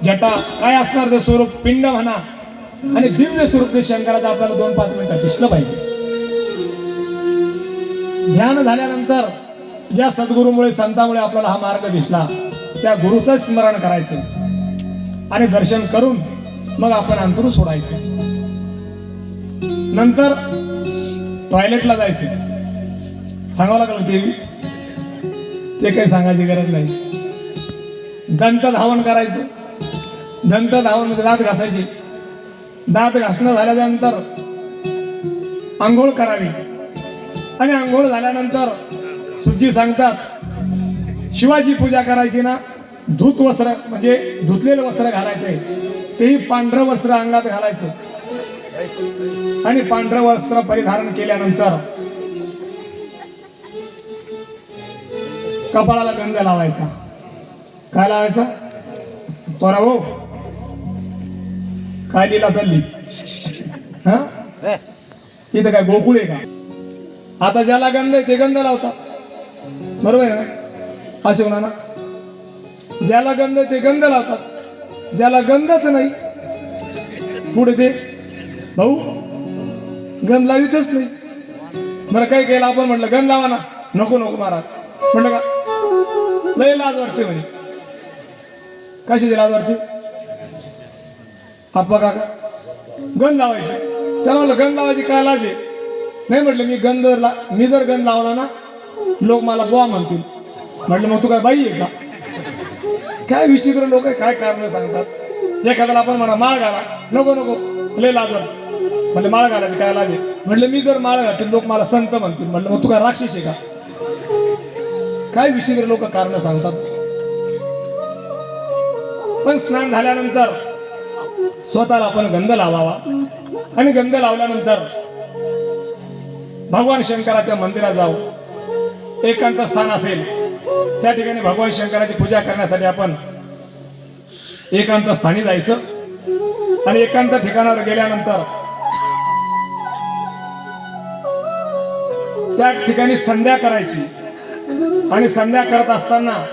जटा काय असणार ते स्वरूप, पिंड म्हणा आणि दिव्य स्वरूप ते शंकराचं आपल्याला 2-5 मिनिटात दिसलं पाहिजे. ध्यान झाल्यानंतर ज्या सद्गुरूमुळे संतामुळे आपल्याला हा मार्ग दिसला त्या गुरुचं स्मरण करायचं आणि दर्शन करून मग आपण अंतरून सोडायचं. नंतर टॉयलेटला जायचं. सांगावं लागलं देवी ते काही सांगायची गरज नाही. दंत धावन करायचं. दंत धावन म्हणजे दात घासायचे. दात घासणं झाल्यानंतर आंघोळ करावी आणि आंघोळ झाल्यानंतर सुजी सांगतात शिवाची पूजा करायची ना, धूत वस्त्र म्हणजे धुतलेलं वस्त्र घालायचंय, तेही पांढरं वस्त्र अंगात घालायचं आणि पांढरं वस्त्र परिधारण केल्यानंतर कपाळाला गंध लावायचा. काय लावायचा? तोरा हो काय लिहिला चालली हा इथं काय गोकुळ आहे का? आता ज्याला गंध आहे ते गंध लावतात, बरोबर आहे ना? असे म्हणा ना, ज्याला गंध आहे ते गंध लावतात, ज्याला गंधच नाही पुढे ते भाऊ गंध लावितच नाही. बरं काय केलं आपण? म्हटलं गंध लावा ना. नको नको महाराज. म्हटलं का? लय लाज वाटते म्हणे. कशाची लाज वाटते? आप्पा काका गंध लावायची. त्याला म्हटलं गंध लावायची काय लाज आहे? नाही म्हटलं मी जर गंध लावला ना लोक मला बुवा म्हणतील. म्हटलं मग तू काय बाई आहे का? काय विचित्र लोक काय कारण सांगतात. एखाद्याला आपण म्हणा माळ घाला, नको नको लय लाज वाटते. म्हटलं माळ घालायची काय लाज आहे? म्हटलं मी जर माळ घालतील लोक मला संत म्हणतील. म्हटलं मग तू काय राक्षस आहे का? काय विचित्र लोक कारण सांगतात. पण स्नान झाल्यानंतर स्वतःला आपण गंध लावावा आणि गंध लावल्यानंतर भगवान शंकराच्या मंदिरात जाऊ. एकांत स्थान असेल त्या ठिकाणी भगवान शंकराची पूजा करण्यासाठी आपण एकांत स्थानी जायचं आणि एकांत ठिकाणावर गेल्यानंतर त्या ठिकाणी संध्या करायची. आणि संध्या करत असताना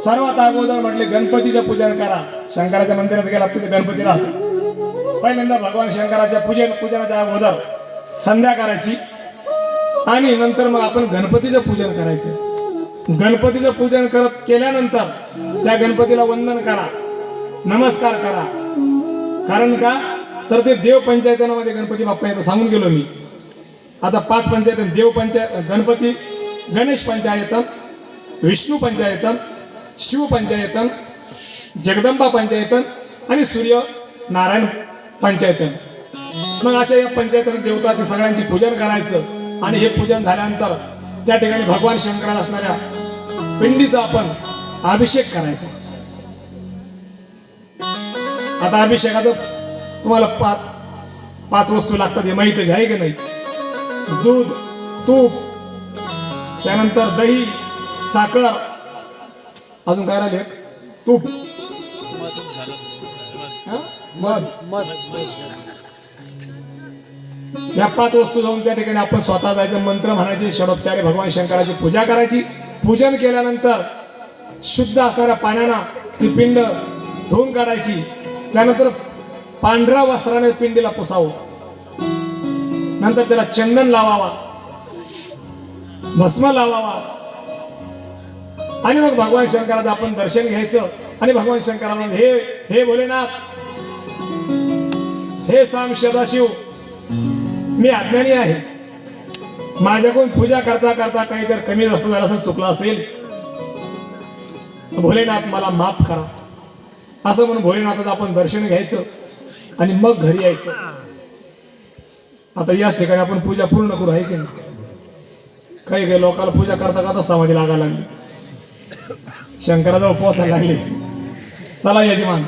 सर्वात अगोदर म्हटले गणपतीचं पूजन करा. शंकराच्या मंदिरात गेला तुम्ही गणपती राहतो. पहिल्यांदा भगवान शंकराच्या पूजनाच्या अगोदर संध्या करायची आणि नंतर मग आपण गणपतीचं पूजन करायचं. गणपतीचं पूजन केल्यानंतर त्या गणपतीला वंदन करा, नमस्कार करा. कारण का तर ते देव पंचायतनामध्ये गणपती बाप्पा येतं सांगून गेलो मी. आता 5 पंचायत देव पंचायत, गणपती गणेश पंचायतन, विष्णू पंचायतन, शिव पंचायतन, जगदंबा पंचायतन आणि सूर्य नारायण पंचायतन. मग अशा या पंचायतन देवताचे सगळ्यांची पूजन करायचं आणि हे पूजन झाल्यानंतर त्या ठिकाणी भगवान शंकराला असणाऱ्या पिंडीचा आपण अभिषेक करायचा. आता अभिषेकाचं तुम्हाला 5 वस्तू लागतात हे माहितीच आहे की नाही? दूध, तूप, त्यानंतर दही, साखर, अजून काय राहिले? तूप, मध. या 5 वस्तू जाऊन त्या ठिकाणी आपण स्वतः जायचं, मंत्र म्हणायचे, षडोपचारे भगवान शंकराची पूजा करायची. पूजन केल्यानंतर शुद्ध असणाऱ्या पाण्यानं ती पिंड धुवून काढायची. त्यानंतर पांढऱ्या वस्त्राने पिंडीला पुसावं. नंतर त्याला चंदन लावावा, भस्म लावावा आणि मग भगवान शंकराचं आपण दर्शन घ्यायचं. आणि भगवान शंकराला हे भोलेनाथ, हे साम सदाशिव, मी अज्ञानी आहे. माझ्याकडून पूजा करता करता काही जर कमी जास्त झालं असं चुकलं असेल भोलेनाथ मला माफ करा असं म्हणून भोलेनाथाचं आपण दर्शन घ्यायचं आणि मग घरी यायचं. आता याच ठिकाणी आपण पूजा पूर्ण करू आहे की नाही? काही लोकांना पूजा करता करता समाधी लागायला लागली, शंकराजवळ पोचायला लागले. चला यजमान